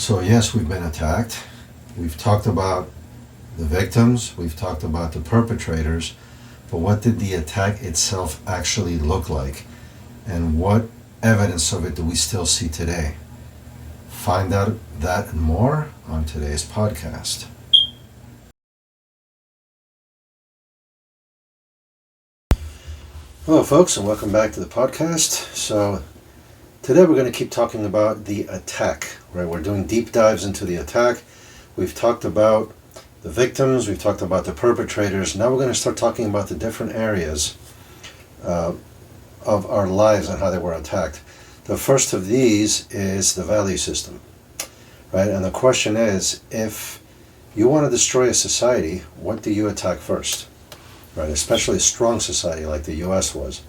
So yes, we've been attacked. We've talked about the victims, we've talked about the perpetrators, but what did the attack itself actually look like? And what evidence of it do we still see today? Find out that and more on today's podcast. Hello folks, and welcome back to the podcast. So today we're going to keep talking about the attack, right? We're doing deep dives into the attack. We've talked about the victims, we've talked about the perpetrators. Now we're going to start talking about the different areas of our lives and how they were attacked. The first of these is the value system, right? And the question is, if you want to destroy a society, what do you attack first, right? Especially a strong society like the US was.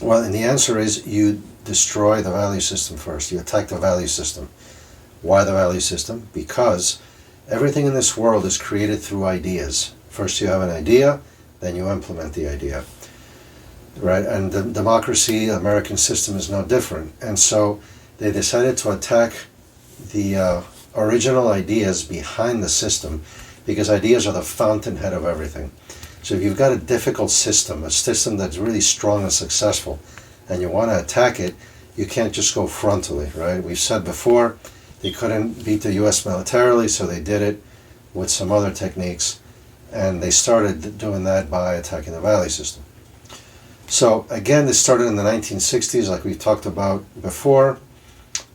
Well, and the answer is you destroy the value system first. You attack the value system. Why the value system? Because everything in this world is created through ideas. First you have an idea, then you implement the idea. Right? And the democracy, American system is no different. And so they decided to attack the original ideas behind the system, because ideas are the fountainhead of everything. So if you've got a difficult system, a system that's really strong and successful, and you want to attack it, you can't just go frontally, right? We've said before, they couldn't beat the US militarily, so they did it with some other techniques, and they started doing that by attacking the value system. So again, this started in the 1960s, like we've talked about before,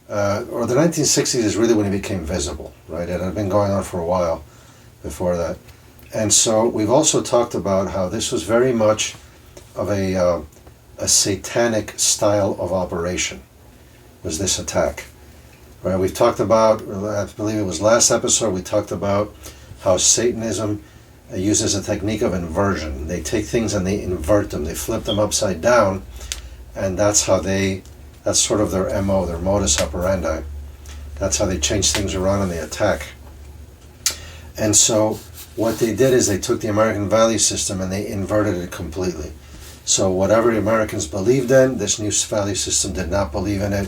or the 1960s is really when it became visible, right? It had been going on for a while before that. And so we've also talked about how this was very much of a satanic style of operation, was this attack. Right? We've talked about, I believe it was last episode, we talked about how Satanism uses a technique of inversion. They take things and they invert them, they flip them upside down, and that's sort of their MO, their modus operandi. That's how they change things around and they attack. And so what they did is they took the American value system and they inverted it completely. So whatever the Americans believed in, this new value system did not believe in it,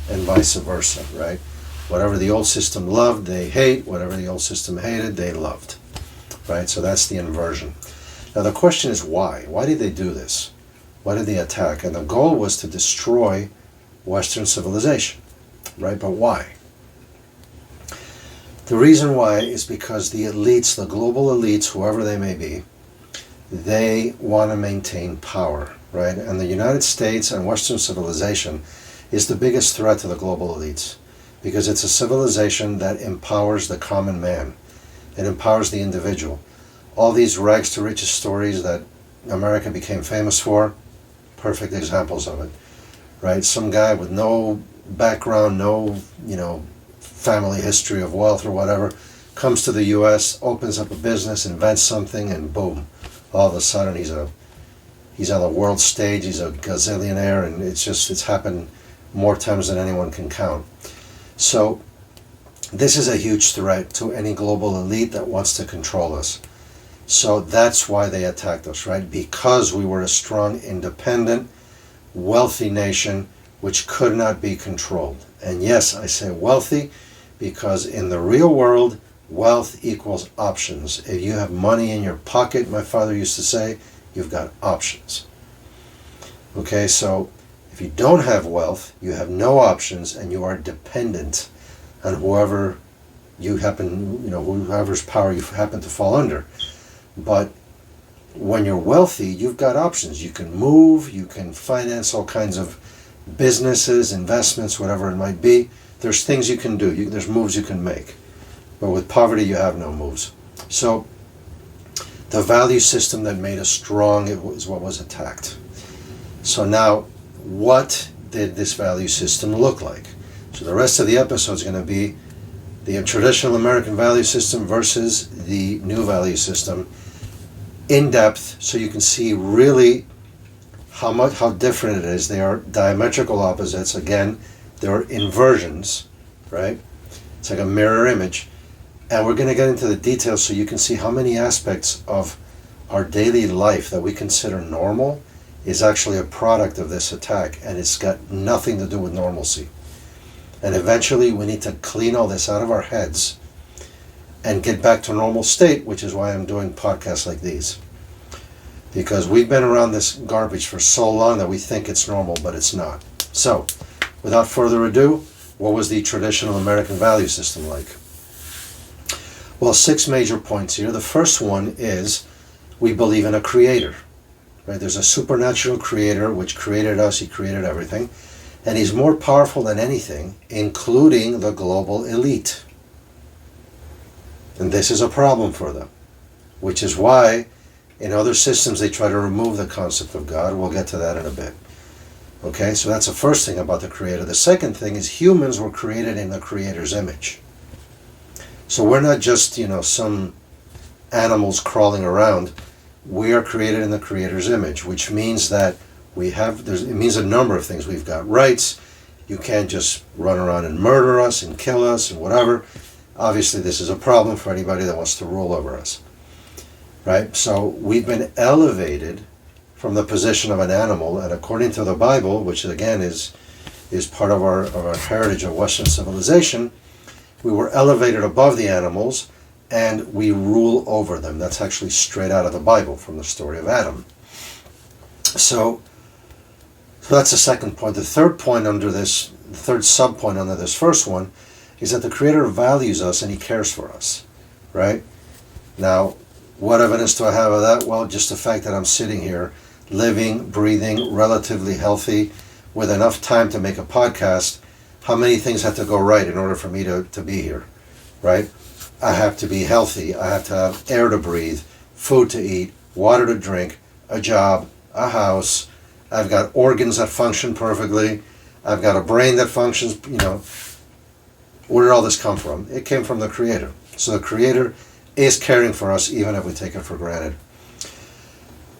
and vice versa, right? Whatever the old system loved, they hate. Whatever the old system hated, they loved, right? So that's the inversion. Now the question is why? Why did they do this? Why did they attack? And the goal was to destroy Western civilization, right? But why? The reason why is because the elites, the global elites, whoever they may be, they want to maintain power, right? And the United States and Western civilization is the biggest threat to the global elites, because it's a civilization that empowers the common man. It empowers the individual. All these rags to riches stories that America became famous for, perfect examples of it, right? Some guy with no background, no, family history of wealth or whatever, comes to the US, opens up a business, invents something, and boom, all of a sudden he's on the world stage, he's a gazillionaire, and it's happened more times than anyone can count. So this is a huge threat to any global elite that wants to control us. So that's why they attacked us, right? Because we were a strong, independent, wealthy nation which could not be controlled. And yes, I say wealthy because in the real world, wealth equals options. If you have money in your pocket, my father used to say, you've got options. Okay, so if you don't have wealth, you have no options, and you are dependent on whoever you happen, whoever's power you happen to fall under. But when you're wealthy, you've got options. You can move, you can finance all kinds of businesses, investments, whatever it might be. There's things you can do. There's moves you can make. But with poverty, you have no moves. So the value system that made us strong is what was attacked. So now, what did this value system look like? So the rest of the episode is going to be the traditional American value system versus the new value system in depth, so you can see really how different it is. They are diametrical opposites. Again, they're inversions, right? It's like a mirror image. And we're going to get into the details so you can see how many aspects of our daily life that we consider normal is actually a product of this attack, and it's got nothing to do with normalcy. And eventually we need to clean all this out of our heads and get back to normal state, which is why I'm doing podcasts like these. Because we've been around this garbage for so long that we think it's normal, but it's not. So, without further ado, what was the traditional American value system like? Well, 6 major points here. The first one is we believe in a creator. Right? There's a supernatural creator which created us, he created everything. And he's more powerful than anything, including the global elite. And this is a problem for them, which is why in other systems they try to remove the concept of God. We'll get to that in a bit. Okay, so that's the first thing about the Creator. The second thing is humans were created in the Creator's image. So we're not just, some animals crawling around. We are created in the Creator's image, which means that it means a number of things. We've got rights. You can't just run around and murder us and kill us and whatever. Obviously, this is a problem for anybody that wants to rule over us, right? So we've been elevated from the position of an animal, and according to the Bible, which again is part of our heritage of Western civilization, we were elevated above the animals, and we rule over them. That's actually straight out of the Bible from the story of Adam. So that's the second point. The third point under this, the third sub-point under this first one, is that the Creator values us and He cares for us, right? Now, what evidence do I have of that? Well, just the fact that I'm sitting here, living, breathing, relatively healthy, with enough time to make a podcast. How many things have to go right in order for me to be here, right? I have to be healthy. I have to have air to breathe, food to eat, water to drink, a job, a house. I've got organs that function perfectly. I've got a brain that functions, Where did all this come from? It came from the Creator. So the Creator is caring for us even if we take it for granted.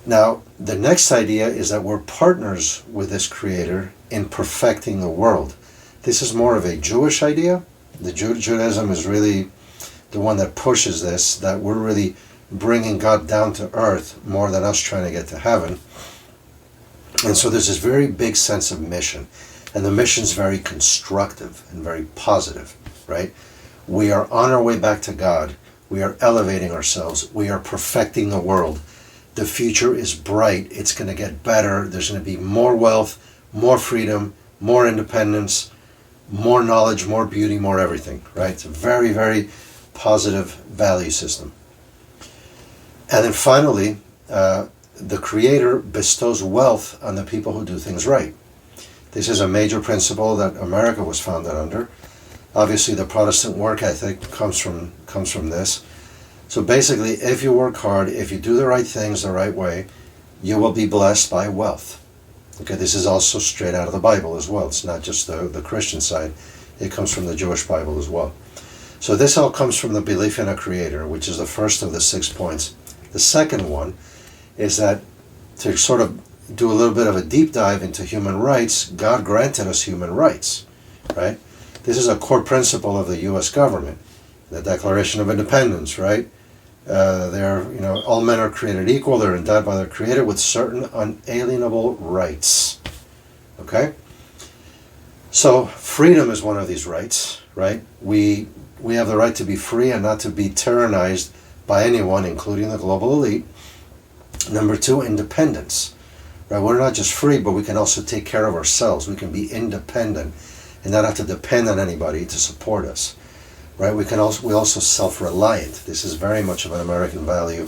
Now, the next idea is that we're partners with this Creator in perfecting the world. This is more of a Jewish idea. The Judaism is really the one that pushes this, that we're really bringing God down to earth more than us trying to get to heaven. And so there's this very big sense of mission. And the mission's very constructive and very positive, right? We are on our way back to God. We are elevating ourselves. We are perfecting the world. The future is bright. It's going to get better. There's going to be more wealth, more freedom, more independence, more knowledge, more beauty, more everything, right? It's a very, very positive value system. And then finally, the Creator bestows wealth on the people who do things right. This is a major principle that America was founded under. Obviously, the Protestant work ethic comes from this. So basically, if you work hard, if you do the right things the right way, you will be blessed by wealth. Okay, this is also straight out of the Bible as well. It's not just the Christian side. It comes from the Jewish Bible as well. So this all comes from the belief in a Creator, which is the first of the 6 points. The second one is that to sort of do a little bit of a deep dive into human rights, God granted us human rights, right? This is a core principle of the U.S. government, the Declaration of Independence, right? All men are created equal. They're endowed by their Creator with certain unalienable rights. Okay? So freedom is one of these rights, right? We have the right to be free and not to be tyrannized by anyone, including the global elite. Number 2, independence. Right? We're not just free, but we can also take care of ourselves. We can be independent and not have to depend on anybody to support us. Right? We're also self-reliant. This is very much of an American value,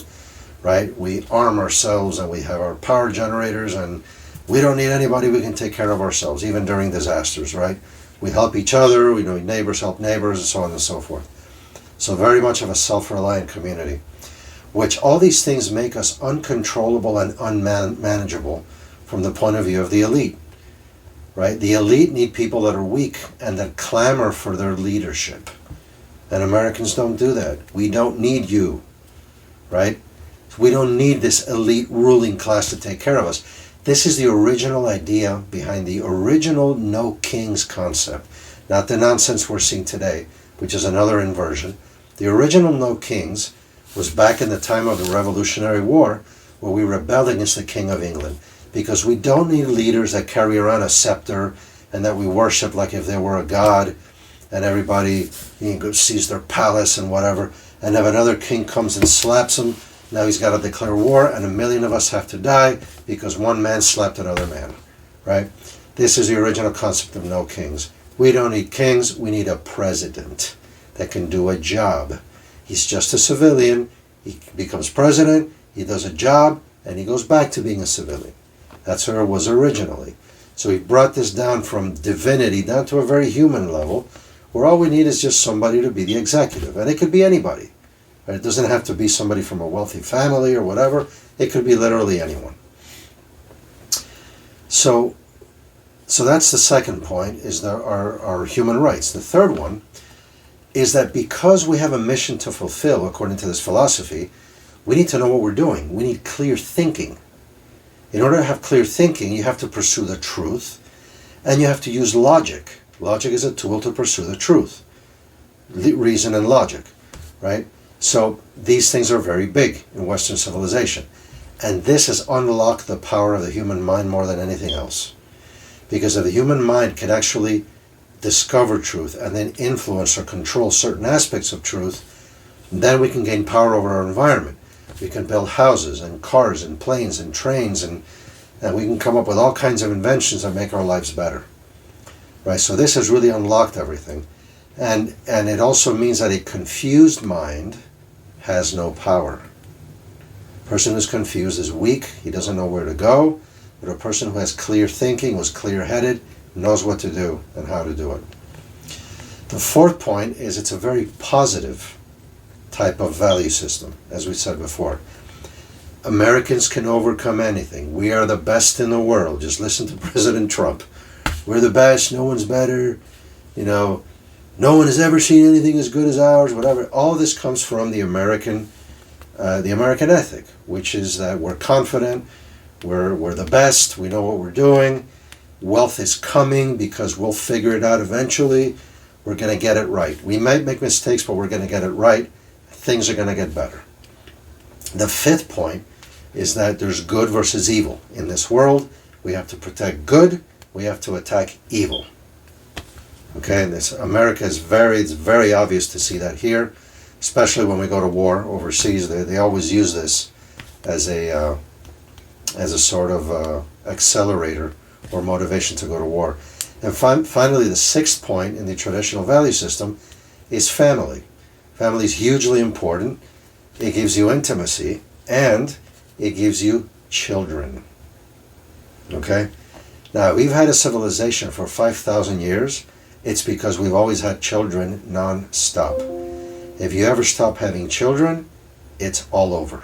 right? We arm ourselves and we have our power generators and we don't need anybody. We can take care of ourselves, even during disasters, right? We help each other. We know neighbors help neighbors and so on and so forth. So very much of a self-reliant community, which all these things make us uncontrollable and unmanageable from the point of view of the elite, right? The elite need people that are weak and that clamor for their leadership. And Americans don't do that. We don't need you, right? We don't need this elite ruling class to take care of us. This is the original idea behind the original no kings concept, not the nonsense we're seeing today, which is another inversion. The original no kings was back in the time of the Revolutionary War, where we rebelled against the King of England, because we don't need leaders that carry around a scepter and that we worship like if they were a god, and everybody sees their palace and whatever, and if another king comes and slaps him, now he's got to declare war, and 1 million of us have to die because one man slapped another man, right? This is the original concept of no kings. We don't need kings, we need a president that can do a job. He's just a civilian, he becomes president, he does a job, and he goes back to being a civilian. That's what it was originally. So he brought this down from divinity down to a very human level, where all we need is just somebody to be the executive. And it could be anybody. Right? It doesn't have to be somebody from a wealthy family or whatever. It could be literally anyone. So that's the second point, is our human rights. The third one is that because we have a mission to fulfill, according to this philosophy, we need to know what we're doing. We need clear thinking. In order to have clear thinking, you have to pursue the truth, and you have to use logic. Logic is a tool to pursue the truth. Reason and logic, right? So these things are very big in Western civilization. And this has unlocked the power of the human mind more than anything else. Because if the human mind can actually discover truth and then influence or control certain aspects of truth, then we can gain power over our environment. We can build houses and cars and planes and trains, and we can come up with all kinds of inventions that make our lives better. Right? So this has really unlocked everything. And it also means that a confused mind has no power. A person who's confused is weak, he doesn't know where to go, but a person who has clear thinking, who's clear-headed, knows what to do and how to do it. The fourth point is it's a very positive type of value system, as we said before. Americans can overcome anything. We are the best in the world. Just listen to President Trump. We're the best, no one's better, no one has ever seen anything as good as ours, whatever. All this comes from the American ethic, which is that we're confident, we're the best, we know what we're doing, wealth is coming because we'll figure it out eventually, we're going to get it right. We might make mistakes, but we're going to get it right. Things are going to get better. The fifth point is that there's good versus evil. In this world, we have to protect good, we have to attack evil. Okay, and America is it's very obvious to see that here, especially when we go to war overseas. They always use this as a sort of accelerator or motivation to go to war. And finally, the sixth point in the traditional value system is family. Family is hugely important. It gives you intimacy, and it gives you children. Okay? Now, we've had a civilization for 5,000 years. It's because we've always had children non-stop. If you ever stop having children, it's all over.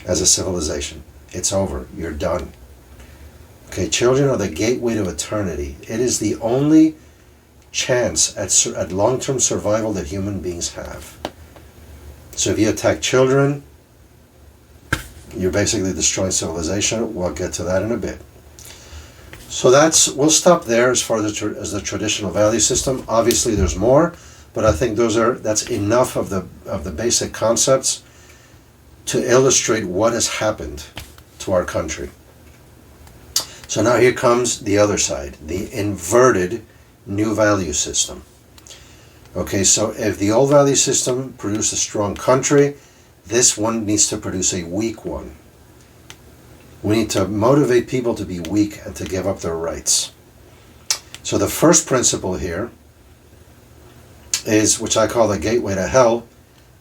As a civilization, it's over. You're done. Okay, children are the gateway to eternity. It is the only chance at long-term survival that human beings have. So if you attack children, you're basically destroying civilization. We'll get to that in a bit. So we'll stop there as far as the traditional value system. Obviously there's more, but I think that's enough of the basic concepts to illustrate what has happened to our country. So now here comes the other side, the inverted new value system. Okay, so if the old value system produced a strong country, this one needs to produce a weak one. We need to motivate people to be weak and to give up their rights. So the first principle here is, which I call the gateway to hell,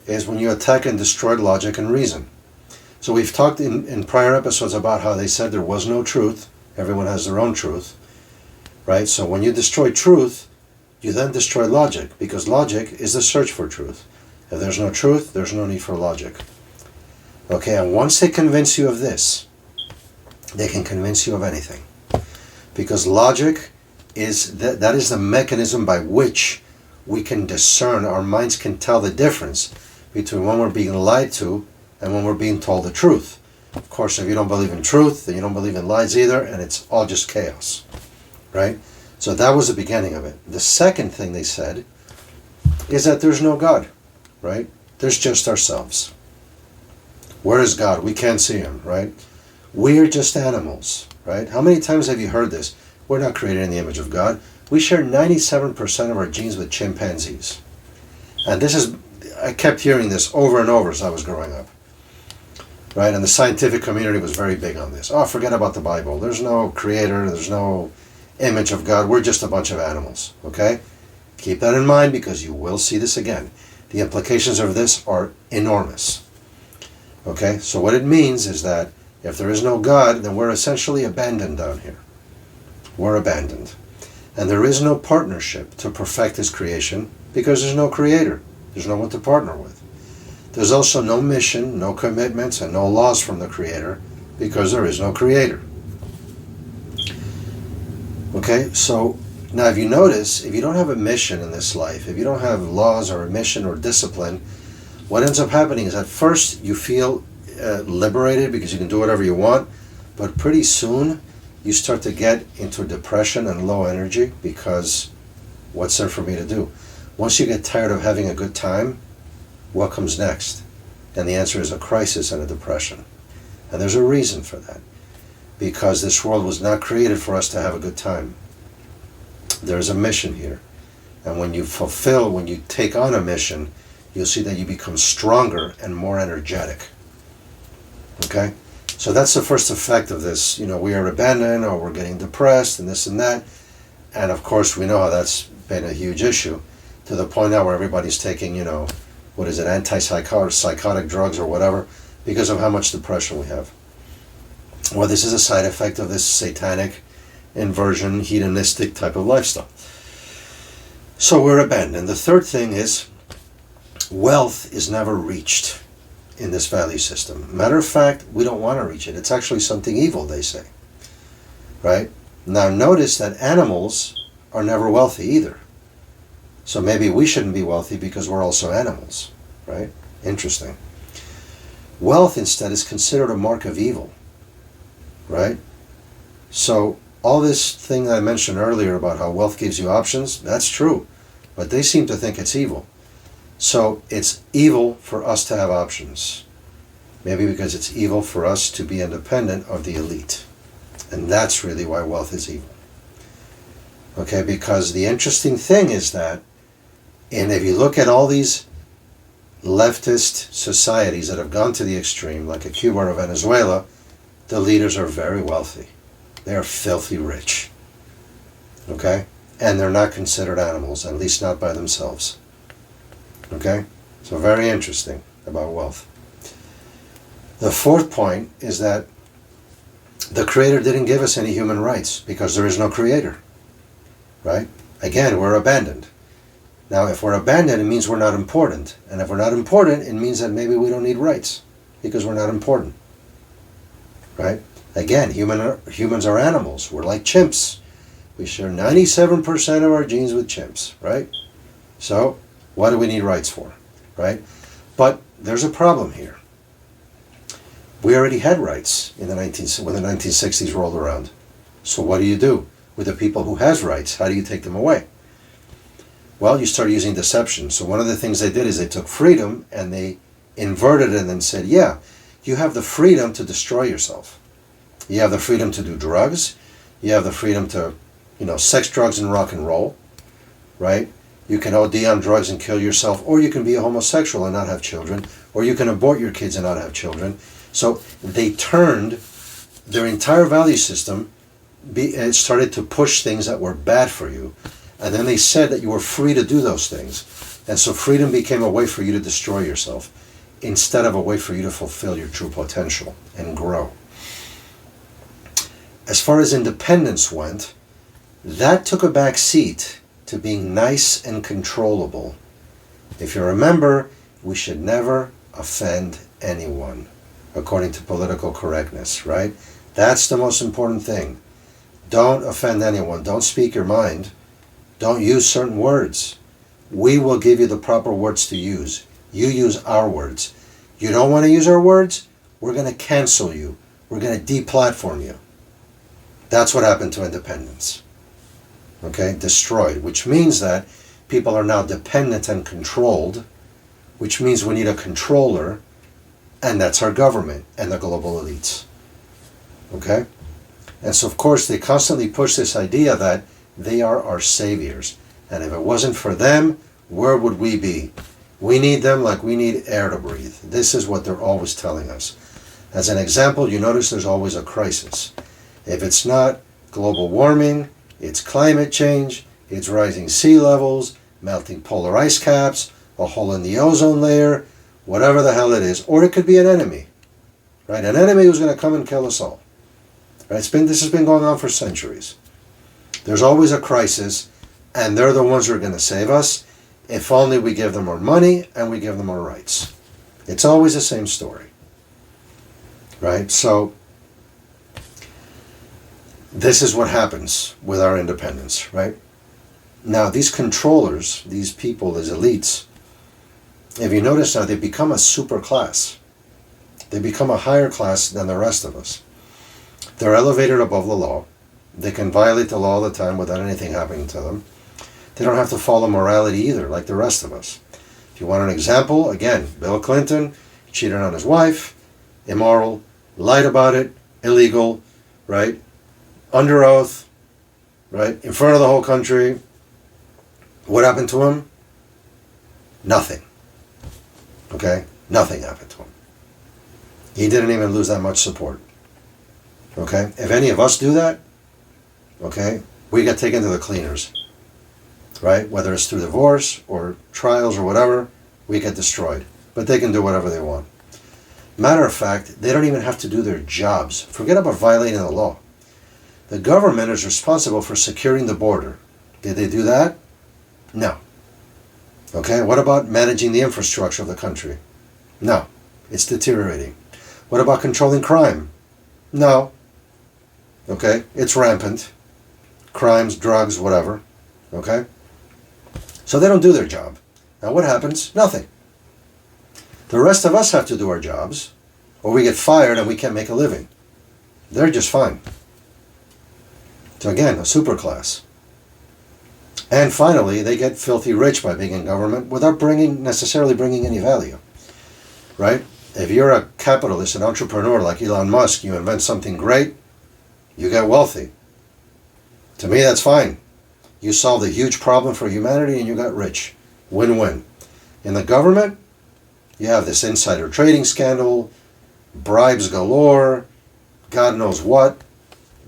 is when you attack and destroy logic and reason. So we've talked in prior episodes about how they said there was no truth. Everyone has their own truth, right? So when you destroy truth, you then destroy logic, because logic is the search for truth. If there's no truth, there's no need for logic. Okay, and once they convince you of this, they can convince you of anything. Because logic is that is the mechanism by which we can discern, our minds can tell the difference between when we're being lied to and when we're being told the truth. Of course, if you don't believe in truth, then you don't believe in lies either, and it's all just chaos, right? So that was the beginning of it. The second thing they said is that there's no God, right? There's just ourselves. Where is God? We can't see him, right? We're just animals, right? How many times have you heard this? We're not created in the image of God. We share 97% of our genes with chimpanzees. And this is, I kept hearing this over and over as I was growing up. Right? And the scientific community was very big on this. Oh, forget about the Bible. There's no creator. There's no image of God. We're just a bunch of animals. Okay? Keep that in mind because you will see this again. The implications of this are enormous. Okay? So what it means is that if there is no God, then we're essentially abandoned down here. We're abandoned. And there is no partnership to perfect His creation because there's no creator. There's no one to partner with. There's also no mission, no commitments, and no laws from the Creator because there is no Creator. Okay, so now if you notice, if you don't have a mission in this life, if you don't have laws or a mission or discipline, what ends up happening is at first you feel liberated because you can do whatever you want, but pretty soon you start to get into depression and low energy because what's there for me to do? Once you get tired of having a good time, what comes next? And the answer is a crisis and a depression. And there's a reason for that. Because this world was not created for us to have a good time. There's a mission here. And when you take on a mission, you'll see that you become stronger and more energetic. Okay? So that's the first effect of this. We are abandoned or we're getting depressed and this and that. And of course, we know how that's been a huge issue to the point now where everybody's taking, antipsychotic drugs or whatever, because of how much depression we have. Well, this is a side effect of this satanic inversion, hedonistic type of lifestyle. So we're abandoned. The third thing is wealth is never reached in this value system. Matter of fact, we don't want to reach it. It's actually something evil, they say. Right? Now notice that animals are never wealthy either. So maybe we shouldn't be wealthy because we're also animals, right? Interesting. Wealth instead is considered a mark of evil, right? So all this thing that I mentioned earlier about how wealth gives you options, that's true, but they seem to think it's evil. So it's evil for us to have options. Maybe because it's evil for us to be independent of the elite. And that's really why wealth is evil. Okay, because the interesting thing is that, and if you look at all these leftist societies that have gone to the extreme, like a Cuba or Venezuela, the leaders are very wealthy. They are filthy rich. Okay? And they're not considered animals, at least not by themselves. Okay? So very interesting about wealth. The fourth point is that the Creator didn't give us any human rights because there is no Creator. Right? Again, we're abandoned. Now, if we're abandoned, it means we're not important. And if we're not important, it means that maybe we don't need rights because we're not important. Right? Again, humans are animals. We're like chimps. We share 97% of our genes with chimps. Right? So, what do we need rights for? Right? But there's a problem here. We already had rights when the 1960s rolled around. So what do you do with the people who has rights? How do you take them away? Well, you start using deception. So one of the things they did is they took freedom and they inverted it and then said, yeah, you have the freedom to destroy yourself. You have the freedom to do drugs. You have the freedom to, sex, drugs, and rock and roll, right? You can OD on drugs and kill yourself, or you can be a homosexual and not have children, or you can abort your kids and not have children. So they turned their entire value system, it started to push things that were bad for you. And then they said that you were free to do those things. And so freedom became a way for you to destroy yourself instead of a way for you to fulfill your true potential and grow. As far as independence went, that took a back seat to being nice and controllable. If you remember, we should never offend anyone, according to political correctness, right? That's the most important thing. Don't offend anyone. Don't speak your mind. Don't use certain words. We will give you the proper words to use. You use our words. You don't want to use our words? We're going to cancel you. We're going to deplatform you. That's what happened to independence. Okay? Destroyed. Which means that people are now dependent and controlled, which means we need a controller, and that's our government and the global elites. Okay? And so, of course, they constantly push this idea that they are our saviors. And if it wasn't for them, where would we be? We need them like we need air to breathe. This is what they're always telling us. As an example, you notice there's always a crisis. If it's not global warming, it's climate change, it's rising sea levels, melting polar ice caps, a hole in the ozone layer, whatever the hell it is. Or it could be an enemy, right? An enemy who's going to come and kill us all. Right? This has been going on for centuries. There's always a crisis, and they're the ones who are going to save us if only we give them our money and we give them our rights. It's always the same story. Right? So, this is what happens with our independence, right? Now, these controllers, these people, these elites, if you notice now, they become a super class. They become a higher class than the rest of us. They're elevated above the law. They can violate the law all the time without anything happening to them. They don't have to follow morality either, like the rest of us. If you want an example, again, Bill Clinton cheated on his wife, immoral, lied about it, illegal, right? Under oath, right? In front of the whole country. What happened to him? Nothing. Okay? Nothing happened to him. He didn't even lose that much support. Okay? If any of us do that, okay, we get taken to the cleaners. Right? Whether it's through divorce or trials or whatever, we get destroyed. But they can do whatever they want. Matter of fact, they don't even have to do their jobs. Forget about violating the law. The government is responsible for securing the border. Did they do that? No. Okay, what about managing the infrastructure of the country? No. It's deteriorating. What about controlling crime? No. Okay, it's rampant. Crimes, drugs, whatever. Okay? So they don't do their job. Now what happens? Nothing. The rest of us have to do our jobs, or we get fired and we can't make a living. They're just fine. So again, a superclass. And finally, they get filthy rich by being in government without necessarily bringing any value. Right? If you're a capitalist, an entrepreneur like Elon Musk, you invent something great, you get wealthy. To me, that's fine. You solved a huge problem for humanity and you got rich. Win-win. In the government, you have this insider trading scandal, bribes galore, God knows what.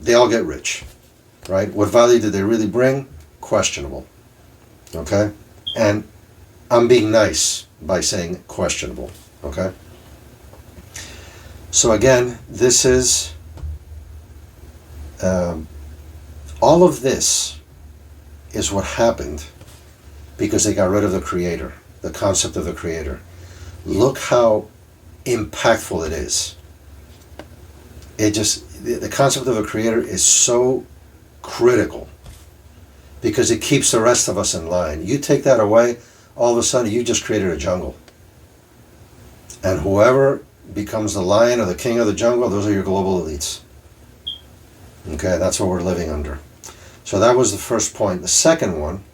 They all get rich. Right? What value did they really bring? Questionable. Okay? And I'm being nice by saying questionable. Okay? So again, this is all of this is what happened because they got rid of the creator, the concept of the creator. Look how impactful it is. The concept of the creator is so critical because it keeps the rest of us in line. You take that away, all of a sudden you just created a jungle. And whoever becomes the lion or the king of the jungle, those are your global elites. Okay, that's what we're living under. So that was the first point. The second one,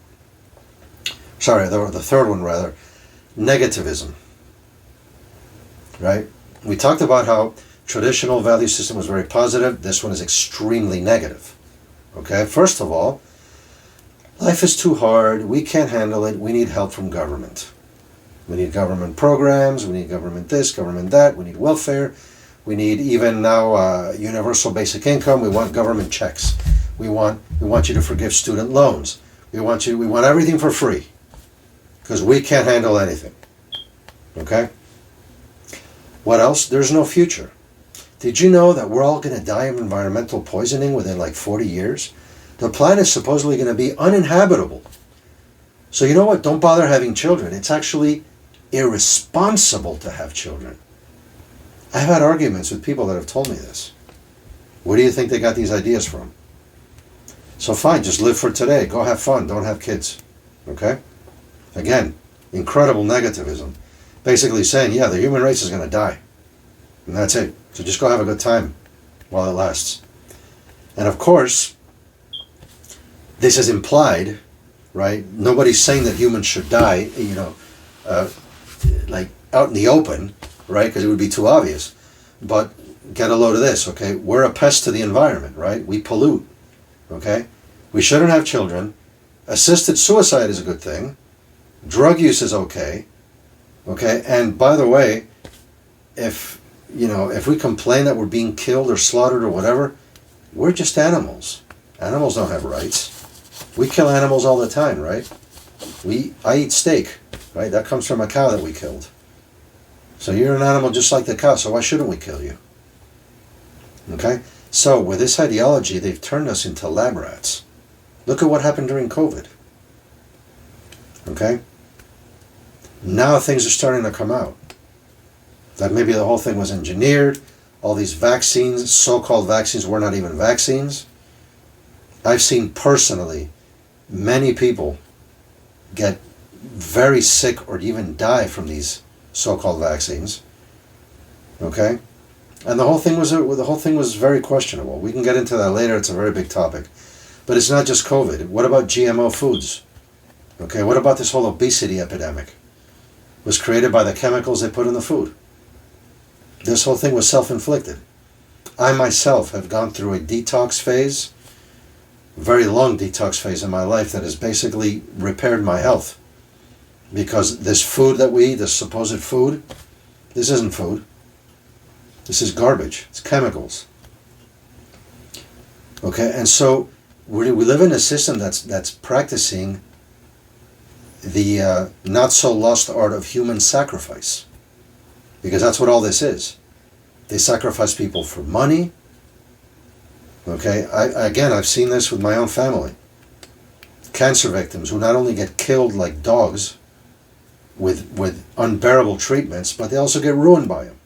the third one rather, negativism. Right? We talked about how traditional value system was very positive. This one is extremely negative. Okay, first of all, life is too hard. We can't handle it. We need help from government. We need government programs. We need government this, government that. We need welfare. We need even now universal basic income. We want government checks. We want you to forgive student loans. We want everything for free because we can't handle anything. Okay? What else? There's no future. Did you know that we're all going to die of environmental poisoning within like 40 years? The planet's supposedly going to be uninhabitable. So you know what? Don't bother having children. It's actually irresponsible to have children. I've had arguments with people that have told me this. Where do you think they got these ideas from? So fine, just live for today. Go have fun. Don't have kids. Okay? Again, incredible negativism. Basically saying, yeah, the human race is going to die. And that's it. So just go have a good time while it lasts. And of course, this is implied, right? Nobody's saying that humans should die, like out in the open, right? Because it would be too obvious. But get a load of this, okay? We're a pest to the environment, right? We pollute, okay? We shouldn't have children. Assisted suicide is a good thing. Drug use is okay, okay? And by the way, if we complain that we're being killed or slaughtered or whatever, we're just animals. Animals don't have rights. We kill animals all the time, right? I eat steak, right? That comes from a cow that we killed. So you're an animal just like the cow, so why shouldn't we kill you? Okay? So with this ideology, they've turned us into lab rats. Look at what happened during COVID. Okay? Now things are starting to come out. That maybe the whole thing was engineered. All these vaccines, so-called vaccines, were not even vaccines. I've seen personally many people get very sick or even die from these so-called vaccines. Okay? And the whole thing was very questionable. We can get into that later. It's a very big topic. But it's not just COVID. What about GMO foods? Okay, what about this whole obesity epidemic? It was created by the chemicals they put in the food. This whole thing was self-inflicted. I myself have gone through a detox phase, a very long detox phase in my life that has basically repaired my health. Because this food that we eat, this supposed food, this isn't food. This is garbage. It's chemicals. Okay, and so we live in a system that's practicing the not so lost art of human sacrifice, because that's what all this is. They sacrifice people for money. Okay, I've seen this with my own family. Cancer victims who not only get killed like dogs with unbearable treatments, but they also get ruined by them.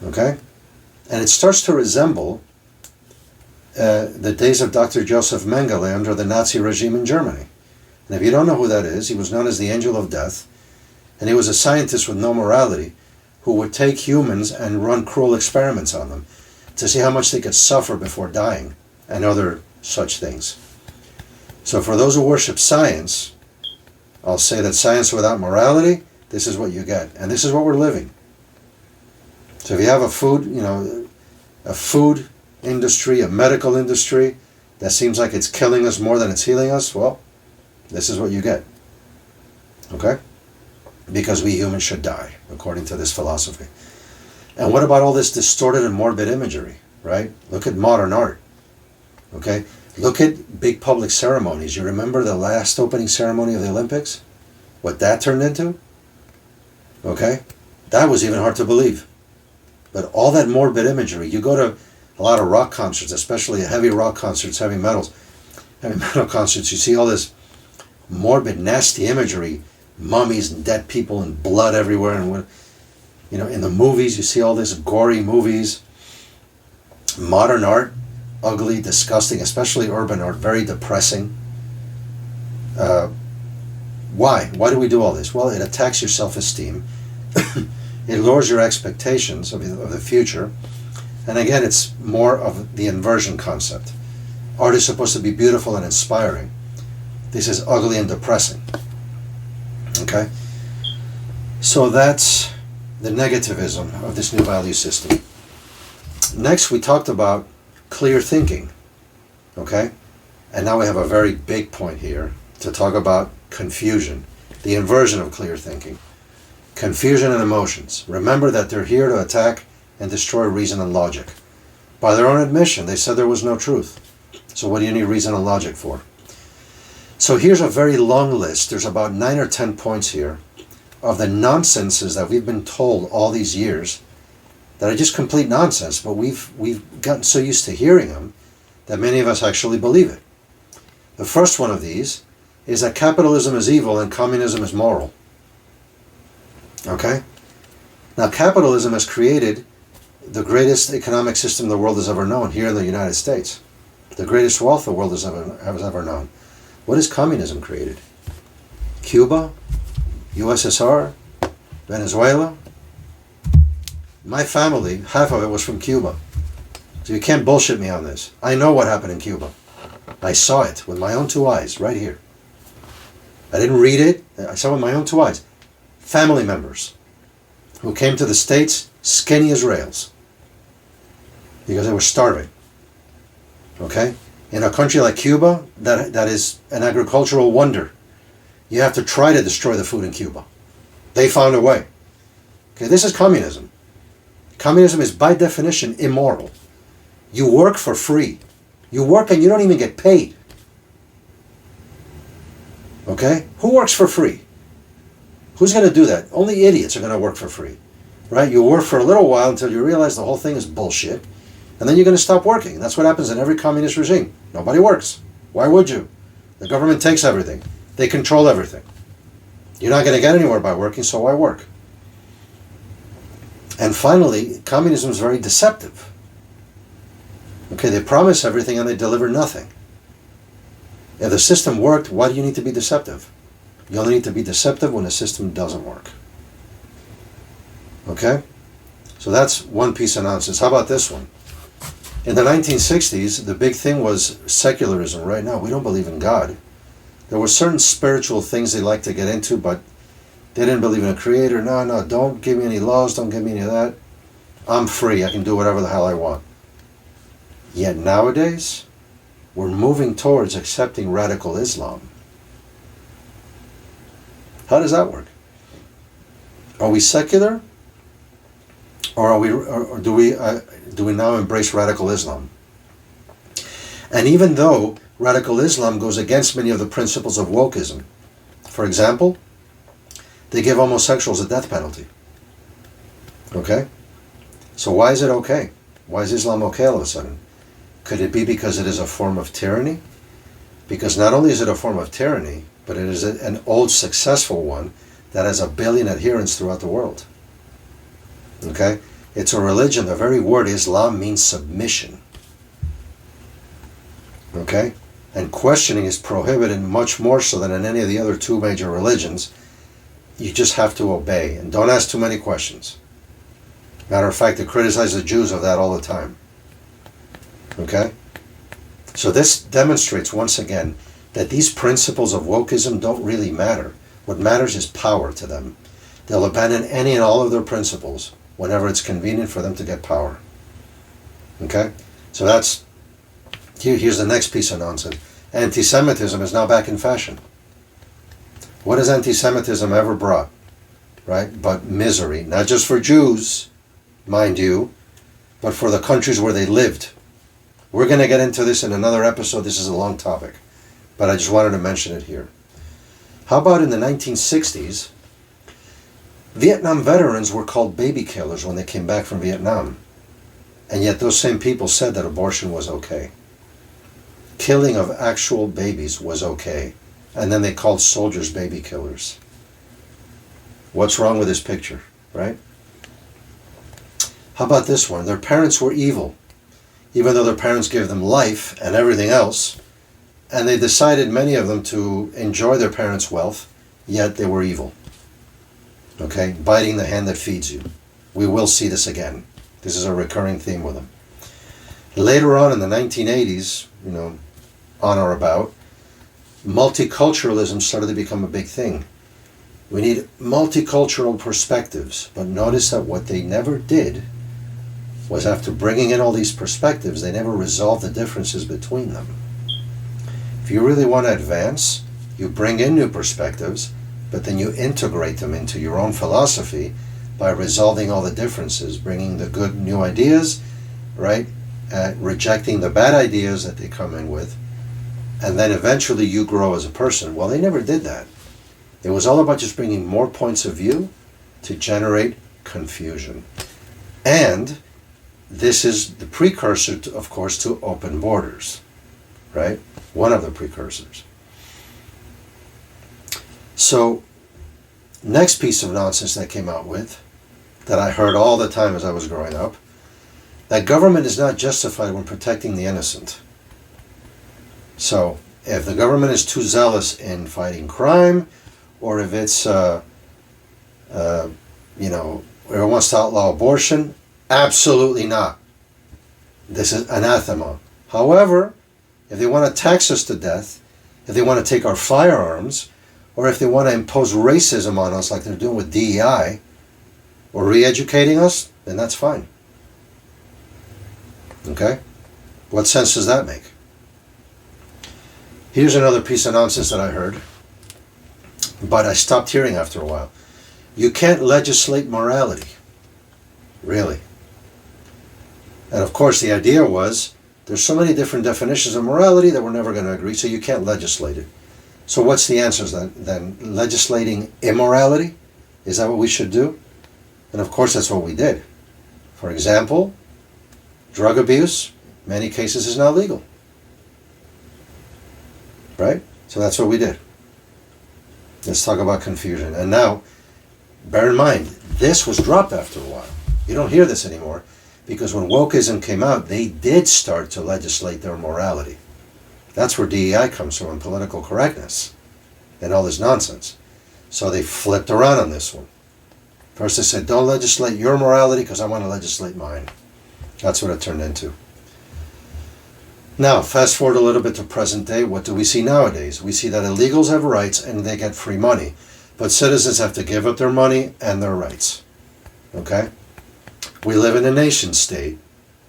Okay, and it starts to resemble the days of Dr. Joseph Mengele under the Nazi regime in Germany. And if you don't know who that is, he was known as the Angel of Death, and he was a scientist with no morality who would take humans and run cruel experiments on them to see how much they could suffer before dying and other such things. So for those who worship science, I'll say that science without morality, this is what you get. And this is what we're living. So if you have a food industry, a medical industry that seems like it's killing us more than it's healing us, well, this is what you get. Okay? Because we humans should die, according to this philosophy. And what about all this distorted and morbid imagery, right? Look at modern art. Okay? Look at big public ceremonies. You remember the last opening ceremony of the Olympics? What that turned into? Okay? That was even hard to believe. But all that morbid imagery, you go to a lot of rock concerts, especially heavy rock concerts, heavy metal concerts, you see all this morbid, nasty imagery, mummies and dead people and blood everywhere. And in the movies, you see all this gory movies. Modern art, ugly, disgusting, especially urban art, very depressing. Why? Why do we do all this? Well, it attacks your self-esteem. It lowers your expectations of the future. And again, it's more of the inversion concept. Art is supposed to be beautiful and inspiring. This is ugly and depressing. Okay? So that's the negativism of this new value system. Next, we talked about clear thinking. Okay? And now we have a very big point here to talk about confusion, the inversion of clear thinking. Confusion and emotions. Remember that they're here to attack and destroy reason and logic. By their own admission, they said there was no truth. So what do you need reason and logic for? So here's a very long list. There's about 9 or 10 points here of the nonsenses that we've been told all these years that are just complete nonsense, but we've gotten so used to hearing them that many of us actually believe it. The first one of these is that capitalism is evil and communism is moral. Okay? Now, capitalism has created the greatest economic system the world has ever known here in the United States. The greatest wealth the world has ever known. What has communism created? Cuba? USSR? Venezuela? My family, half of it was from Cuba. So you can't bullshit me on this. I know what happened in Cuba. I saw it with my own 2 eyes, right here. I didn't read it. I saw it with my own 2 eyes. Family members who came to the States skinny as rails because they were starving. Okay? In a country like Cuba, that is an agricultural wonder. You have to try to destroy the food in Cuba. They found a way. Okay, this is communism. Communism is by definition immoral. You work for free. You work and you don't even get paid. Okay? Who works for free? Who's going to do that? Only idiots are going to work for free. Right? You work for a little while until you realize the whole thing is bullshit. And then you're going to stop working. That's what happens in every communist regime. Nobody works. Why would you? The government takes everything. They control everything. You're not going to get anywhere by working, so why work? And finally, communism is very deceptive. Okay, they promise everything and they deliver nothing. If the system worked, why do you need to be deceptive? You only need to be deceptive when the system doesn't work. Okay? So that's one piece of nonsense. How about this one? In the 1960s, the big thing was secularism. Right now, we don't believe in God. There were certain spiritual things they liked to get into, but they didn't believe in a creator. No, don't give me any laws, don't give me any of that. I'm free, I can do whatever the hell I want. Yet nowadays, we're moving towards accepting radical Islam. How does that work? Are we secular? Or do we now embrace radical Islam? And even though radical Islam goes against many of the principles of wokeism, for example, they give homosexuals a death penalty. Okay? So why is it okay? Why is Islam okay all of a sudden? Could it be because it is a form of tyranny? Because not only is it a form of tyranny, but it is an old successful one that has 1 billion adherents throughout the world. Okay? It's a religion. The very word Islam means submission. Okay? And questioning is prohibited much more so than in any of the other two major religions. You just have to obey and don't ask too many questions. Matter of fact, they criticize the Jews of that all the time. Okay? So this demonstrates once again that these principles of wokeism don't really matter. What matters is power to them. They'll abandon any and all of their principles whenever it's convenient for them to get power. Okay? So here's the next piece of nonsense. Anti-Semitism is now back in fashion. What has anti-Semitism ever brought? Right? But misery. Not just for Jews, mind you, but for the countries where they lived. We're going to get into this in another episode. This is a long topic. But I just wanted to mention it here. How about in the 1960s, Vietnam veterans were called baby killers when they came back from Vietnam. And yet those same people said that abortion was okay. Killing of actual babies was okay. And then they called soldiers baby killers. What's wrong with this picture, right? How about this one? Their parents were evil, even though their parents gave them life and everything else. And they decided, many of them, to enjoy their parents' wealth, yet they were evil. Okay? Biting the hand that feeds you. We will see this again. This is a recurring theme with them. Later on in the 1980s, on or about, multiculturalism started to become a big thing. We need multicultural perspectives, but notice that what they never did was, after bringing in all these perspectives, they never resolved the differences between them. If you really want to advance, you bring in new perspectives, but then you integrate them into your own philosophy by resolving all the differences, bringing the good new ideas, right? Rejecting the bad ideas that they come in with, and then eventually you grow as a person. Well, they never did that. It was all about just bringing more points of view to generate confusion. And this is the precursor, of course, to open borders, right? One of the precursors. So, next piece of nonsense they came out with, that I heard all the time as I was growing up, that government is not justified when protecting the innocent. So, if the government is too zealous in fighting crime, or if it's, or it wants to outlaw abortion, absolutely not. This is anathema. However, if they want to tax us to death, if they want to take our firearms, or if they want to impose racism on us like they're doing with DEI, or re-educating us, then that's fine. Okay? What sense does that make? Here's another piece of nonsense that I heard, but I stopped hearing after a while. You can't legislate morality. Really. And of course the idea was, there's so many different definitions of morality that we're never going to agree, so you can't legislate it. So what's the answer then? Legislating immorality? Is that what we should do? And of course that's what we did. For example, drug abuse, in many cases, is now legal. Right? So that's what we did. Let's talk about confusion. And now, bear in mind, this was dropped after a while. You don't hear this anymore, because when wokeism came out, they did start to legislate their morality. That's where DEI comes from, and political correctness, and all this nonsense. So they flipped around on this one. First they said, don't legislate your morality because I want to legislate mine. That's what it turned into. Now, fast forward a little bit to present day. What do we see nowadays? We see that illegals have rights and they get free money, but citizens have to give up their money and their rights. Okay? We live in a nation state,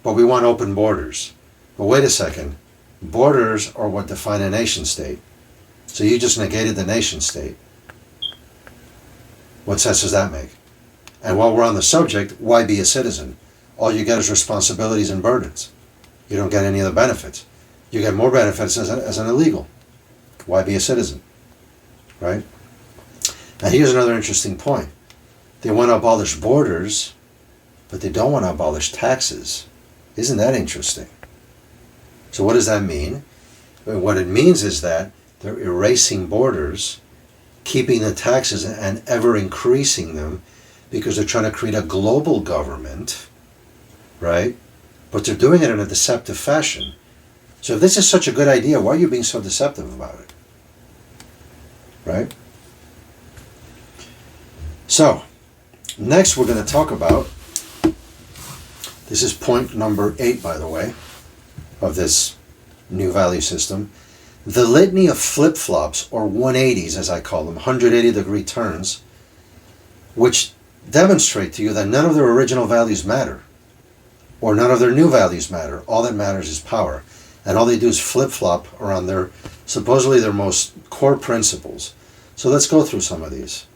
but we want open borders. But wait a second. Borders are what define a nation state. So you just negated the nation state. What sense does that make? And while we're on the subject, why be a citizen? All you get is responsibilities and burdens. You don't get any of the benefits. You get more benefits as an illegal. Why be a citizen? Right? And here's another interesting point. They want to abolish borders, but they don't want to abolish taxes. Isn't that interesting? So what does that mean? What it means is that they're erasing borders, keeping the taxes and ever increasing them, because they're trying to create a global government, right? But they're doing it in a deceptive fashion. So if this is such a good idea, why are you being so deceptive about it? Right? So, next we're going to talk about, this is point number 8, by the way, of this new value system, the litany of flip-flops, or 180s as I call them, 180-degree turns, which demonstrate to you that none of their original values matter, or none of their new values matter. All that matters is power. And all they do is flip-flop around their, supposedly their most core principles. So let's go through some of these.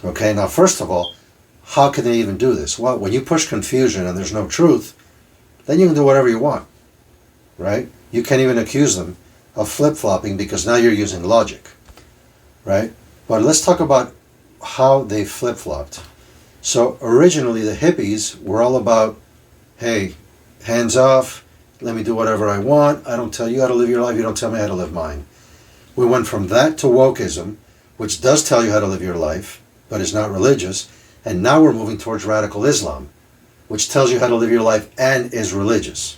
Okay, now first of all, how can they even do this? Well, when you push confusion and there's no truth, then you can do whatever you want, right? You can't even accuse them of flip-flopping because now you're using logic, right? But let's talk about how they flip-flopped. So originally the hippies were all about, hey, hands off, let me do whatever I want, I don't tell you how to live your life, you don't tell me how to live mine. We went from that to wokeism, which does tell you how to live your life, but is not religious, and now we're moving towards radical Islam, which tells you how to live your life and is religious.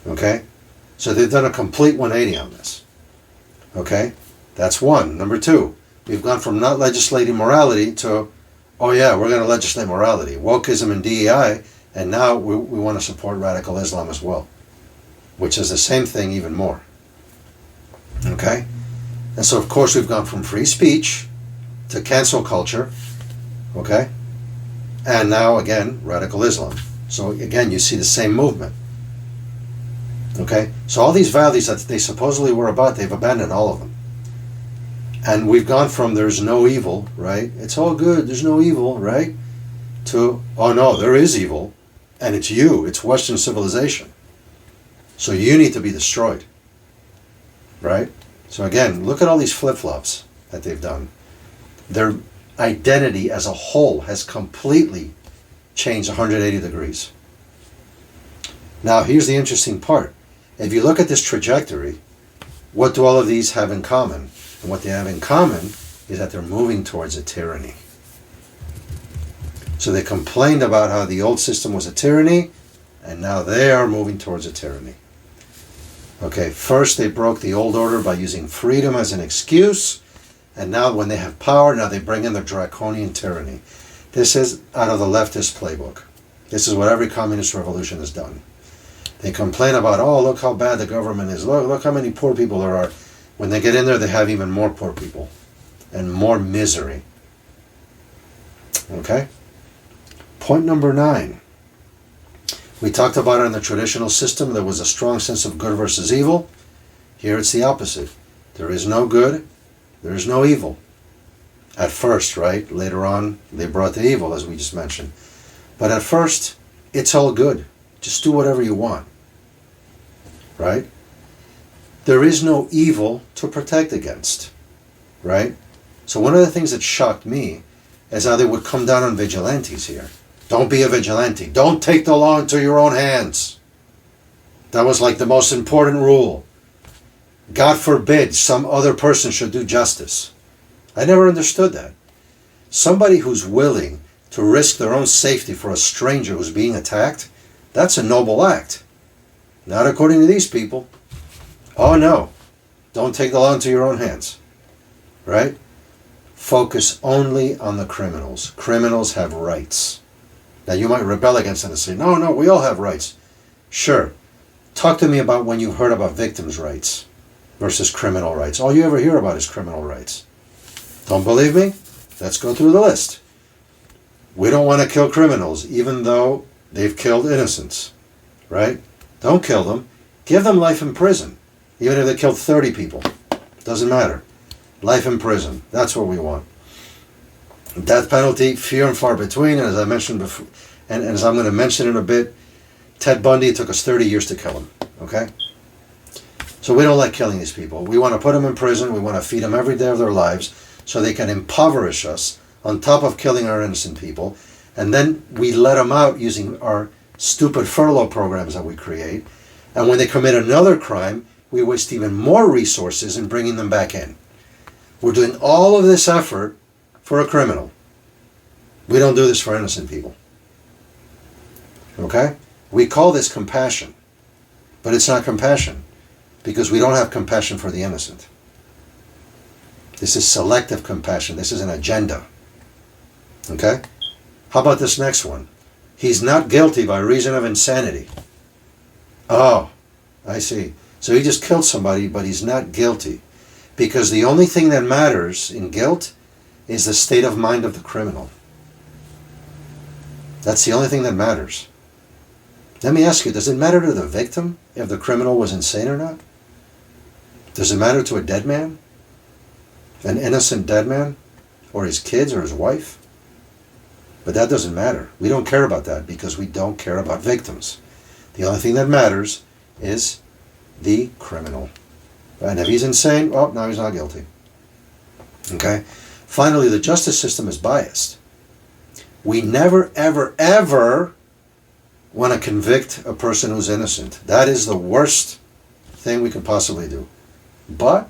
Okay? So they've done a complete 180 on this. Okay? That's one. Number two, we've gone from not legislating morality to, oh yeah, we're going to legislate morality. Wokeism and DEI, and now we want to support radical Islam as well, which is the same thing even more. Okay? And so of course we've gone from free speech to cancel culture, okay? And now again, radical Islam. So again, you see the same movement. Okay? So all these values that they supposedly were about, they've abandoned all of them. And we've gone from there's no evil, right? It's all good, there's no evil, right? To, oh no, there is evil. And it's you, it's Western civilization. So you need to be destroyed. Right? So again, look at all these flip-flops that they've done. Their identity as a whole has completely changed 180 degrees. Now here's the interesting part. If you look at this trajectory, what do all of these have in common? And what they have in common is that they're moving towards a tyranny. So they complained about how the old system was a tyranny, and now they are moving towards a tyranny. Okay, first they broke the old order by using freedom as an excuse, and now when they have power, now they bring in the draconian tyranny. This is out of the leftist playbook. This is what every communist revolution has done. They complain about, oh, look how bad the government is. Look how many poor people there are. When they get in there, they have even more poor people and more misery. Okay? Point number 9. We talked about it in the traditional system. There was a strong sense of good versus evil. Here it's the opposite. There is no good. There is no evil. At first, right? Later on, they brought the evil, as we just mentioned. But at first, it's all good. Just do whatever you want. Right? There is no evil to protect against. Right? So one of the things that shocked me is how they would come down on vigilantes here. Don't be a vigilante. Don't take the law into your own hands. That was like the most important rule. God forbid some other person should do justice. I never understood that. Somebody who's willing to risk their own safety for a stranger who's being attacked, that's a noble act. Not according to these people. Oh no. Don't take the law into your own hands. Right? Focus only on the criminals. Criminals have rights. Now you might rebel against it and say, no, we all have rights. Sure. Talk to me about when you've heard about victims' rights versus criminal rights. All you ever hear about is criminal rights. Don't believe me? Let's go through the list. We don't want to kill criminals, even though they've killed innocents. Right? Don't kill them. Give them life in prison. Even if they killed 30 people. Doesn't matter. Life in prison. That's what we want. Death penalty, few and far between. And as I mentioned before, and as I'm going to mention in a bit, Ted Bundy, it took us 30 years to kill him. Okay? So we don't like killing these people. We want to put them in prison. We want to feed them every day of their lives so they can impoverish us on top of killing our innocent people. And then we let them out using our stupid furlough programs that we create. And when they commit another crime, we waste even more resources in bringing them back in. We're doing all of this effort for a criminal. We don't do this for innocent people. Okay? We call this compassion. But it's not compassion. Because we don't have compassion for the innocent. This is selective compassion. This is an agenda. Okay? How about this next one? He's not guilty by reason of insanity. Oh, I see. So he just killed somebody, but he's not guilty. Because the only thing that matters in guilt is the state of mind of the criminal. That's the only thing that matters. Let me ask you, does it matter to the victim if the criminal was insane or not? Does it matter to a dead man? An innocent dead man? Or his kids or his wife? But that doesn't matter. We don't care about that because we don't care about victims. The only thing that matters is the criminal. And if he's insane, well, now he's not guilty. Okay? Finally, the justice system is biased. We never, ever, ever want to convict a person who's innocent. That is the worst thing we could possibly do. But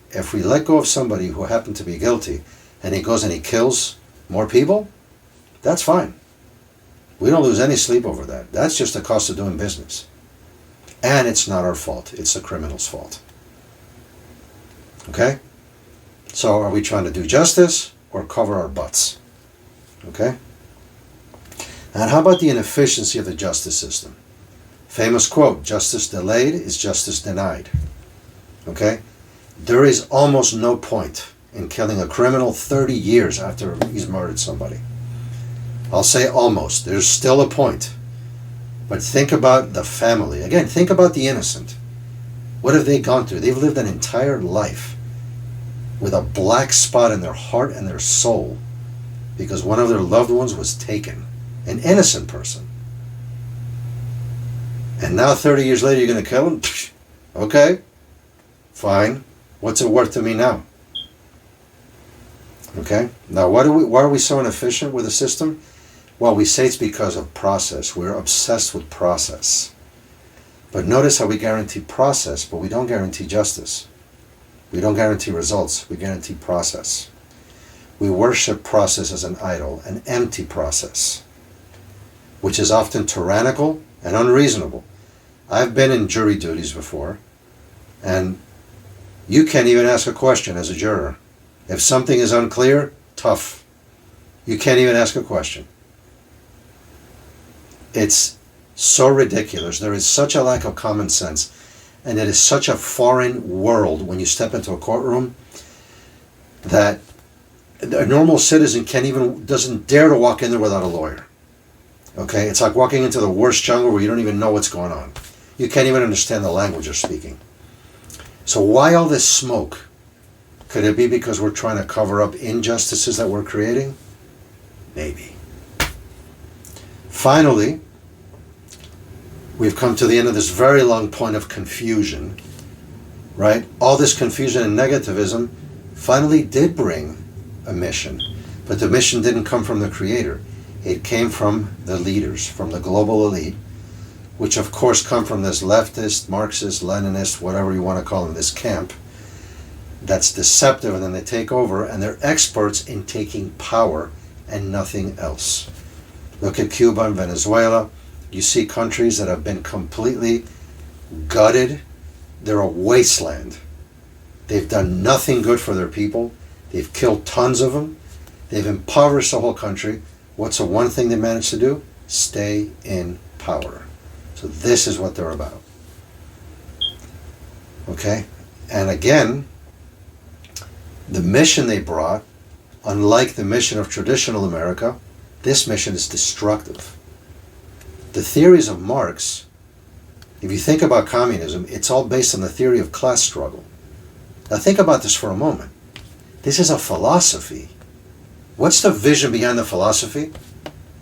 if we let go of somebody who happened to be guilty and he goes and he kills more people, that's fine. We don't lose any sleep over that. That's just the cost of doing business. And it's not our fault. It's the criminal's fault. Okay? So are we trying to do justice or cover our butts? Okay? And how about the inefficiency of the justice system? Famous quote, justice delayed is justice denied. Okay? There is almost no point in killing a criminal 30 years after he's murdered somebody. I'll say almost. There's still a point. But think about the family. Again, think about the innocent. What have they gone through? They've lived an entire life with a black spot in their heart and their soul because one of their loved ones was taken. An innocent person. And now 30 years later you're going to kill him? Okay. Fine. What's it worth to me now? Okay. Now why are we so inefficient with the system? Well, we say it's because of process. We're obsessed with process. But notice how we guarantee process, but we don't guarantee justice. We don't guarantee results. We guarantee process. We worship process as an idol, an empty process, which is often tyrannical and unreasonable. I've been in jury duties before, and you can't even ask a question as a juror. If something is unclear, tough. You can't even ask a question. It's so ridiculous. There is such a lack of common sense, and it is such a foreign world when you step into a courtroom that a normal citizen doesn't dare to walk in there without a lawyer. Okay? It's like walking into the worst jungle where you don't even know what's going on. You can't even understand the language they're speaking. So why all this smoke? Could it be because we're trying to cover up injustices that we're creating? Maybe. Finally, we've come to the end of this very long point of confusion, right? All this confusion and negativism finally did bring a mission. But the mission didn't come from the Creator. It came from the leaders, from the global elite, which of course come from this leftist, Marxist, Leninist, whatever you want to call them, this camp that's deceptive, and then they take over, and they're experts in taking power and nothing else. Look at Cuba and Venezuela. You see countries that have been completely gutted. They're a wasteland. They've done nothing good for their people. They've killed tons of them. They've impoverished the whole country. What's the one thing they managed to do? Stay in power. So this is what they're about. Okay? And again, the mission they brought, unlike the mission of traditional America, this mission is destructive. The theories of Marx, if you think about communism, it's all based on the theory of class struggle. Now think about this for a moment. This is a philosophy. What's the vision behind the philosophy?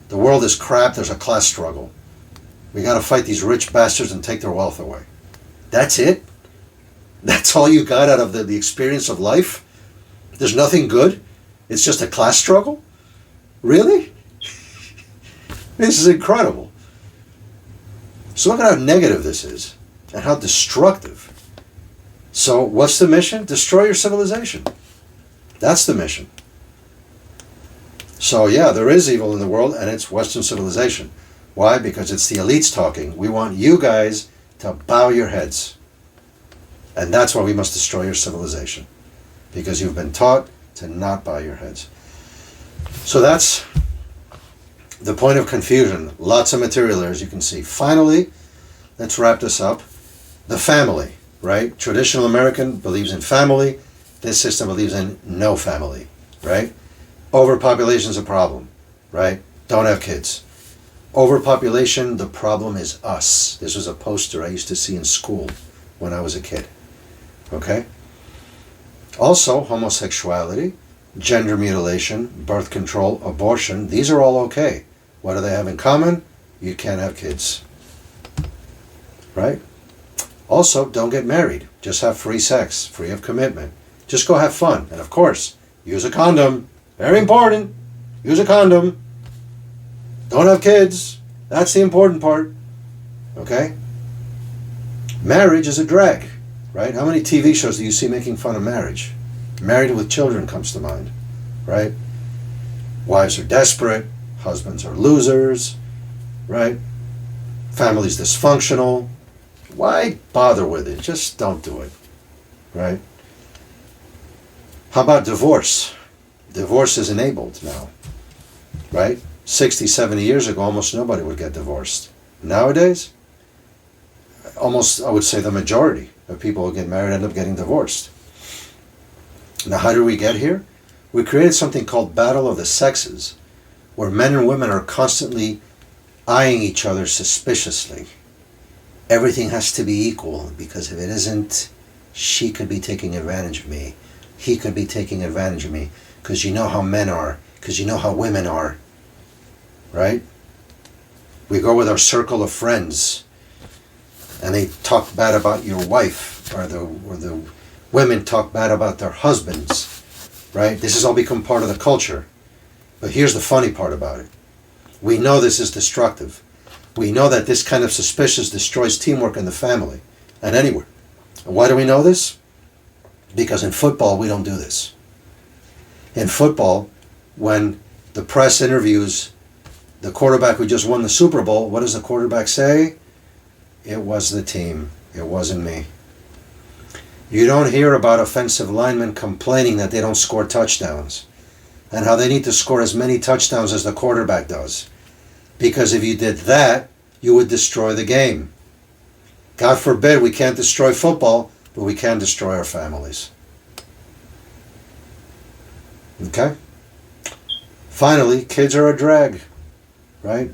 The world is crap, there's a class struggle. We got to fight these rich bastards and take their wealth away. That's it? That's all you got out of the experience of life? There's nothing good? It's just a class struggle? Really? This is incredible. So look at how negative this is and how destructive. So what's the mission? Destroy your civilization. That's the mission. So yeah, there is evil in the world, and it's Western civilization. Why? Because it's the elites talking. We want you guys to bow your heads. And that's why we must destroy your civilization. Because you've been taught to not bow your heads. So that's the point of confusion. Lots of material there, as you can see. Finally, let's wrap this up. The family, right? Traditional American believes in family. This system believes in no family, right? Overpopulation is a problem, right? Don't have kids. Overpopulation, the problem is us. This was a poster I used to see in school when I was a kid. Okay? Also, homosexuality, gender mutilation, birth control, abortion, these are all okay. What do they have in common? You can't have kids. Right? Also, don't get married. Just have free sex, free of commitment. Just go have fun. And of course, use a condom. Very important. Use a condom. Don't have kids. That's the important part. Okay? Marriage is a drag, right? How many TV shows do you see making fun of marriage? Married with Children comes to mind, right? Wives are desperate. Husbands are losers, right? Family's dysfunctional. Why bother with it? Just don't do it, right? How about divorce? Divorce is enabled now, right? 60, 70 years ago, almost nobody would get divorced. Nowadays, almost, I would say the majority of people who get married end up getting divorced. Now, how did we get here? We created something called Battle of the Sexes, where men and women are constantly eyeing each other suspiciously. Everything has to be equal, because if it isn't, she could be taking advantage of me. He could be taking advantage of me, because you know how men are, because you know how women are. Right? We go with our circle of friends, and they talk bad about your wife, or the women talk bad about their husbands, right? This has all become part of the culture. But here's the funny part about it. We know this is destructive. We know that this kind of suspicion destroys teamwork in the family and anywhere. And why do we know this? Because in football, we don't do this. In football, when the press interviews the quarterback who just won the Super Bowl, what does the quarterback say? It was the team. It wasn't me. You don't hear about offensive linemen complaining that they don't score touchdowns and how they need to score as many touchdowns as the quarterback does. Because if you did that, you would destroy the game. God forbid we can't destroy football, but we can destroy our families. Okay? Finally, kids are a drag, right?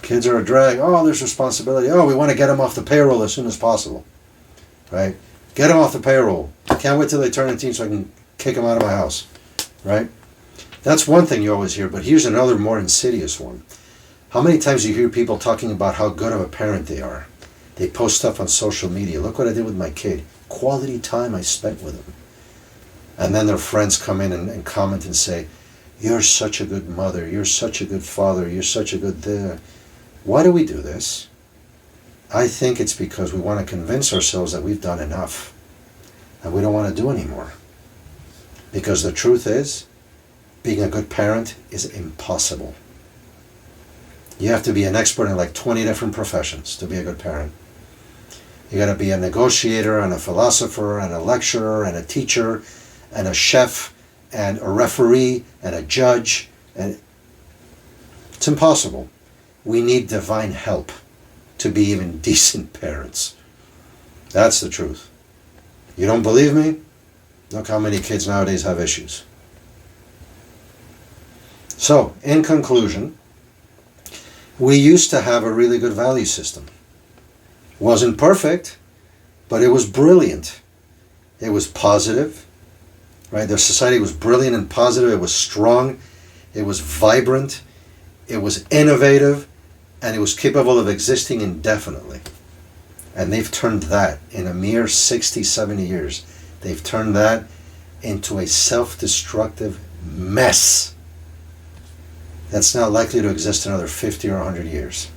Kids are a drag. Oh, there's responsibility. Oh, we want to get them off the payroll as soon as possible. Right? Get them off the payroll. I can't wait till they turn 18 so I can kick them out of my house. Right? That's one thing you always hear, but here's another more insidious one. How many times do you hear people talking about how good of a parent they are? They post stuff on social media. Look what I did with my kid. Quality time I spent with him. And then their friends come in and comment and say, you're such a good mother, you're such a good father, you're such a good there. Why do we do this? I think it's because we want to convince ourselves that we've done enough and we don't want to do anymore. Because the truth is, being a good parent is impossible. You have to be an expert in like 20 different professions to be a good parent. You got to be a negotiator and a philosopher and a lecturer and a teacher and a chef and a referee and a judge. And it's impossible. We need divine help to be even decent parents. That's the truth. You don't believe me? Look how many kids nowadays have issues. So, in conclusion, we used to have a really good value system. Wasn't perfect, but it was brilliant. It was positive, right? The society was brilliant and positive. It was strong. It was vibrant. It was innovative. And it was capable of existing indefinitely. And they've turned that, in a mere 60, 70 years, they've turned that into a self-destructive mess that's not likely to exist another 50 or 100 years.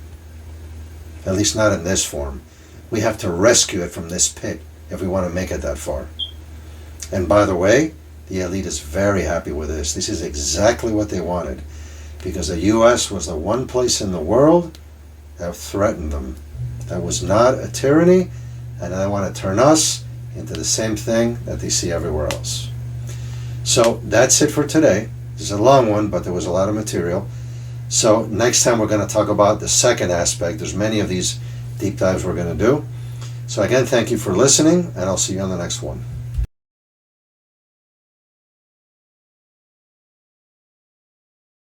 At least not in this form. We have to rescue it from this pit if we want to make it that far. And by the way, the elite is very happy with this. This is exactly what they wanted, because the U.S. was the one place in the world that threatened them. That was not a tyranny, and they want to turn us into the same thing that they see everywhere else. So that's it for today. This is a long one, but there was a lot of material. So next time we're going to talk about the second aspect. There's many of these deep dives we're going to do. So again, thank you for listening, and I'll see you on the next one.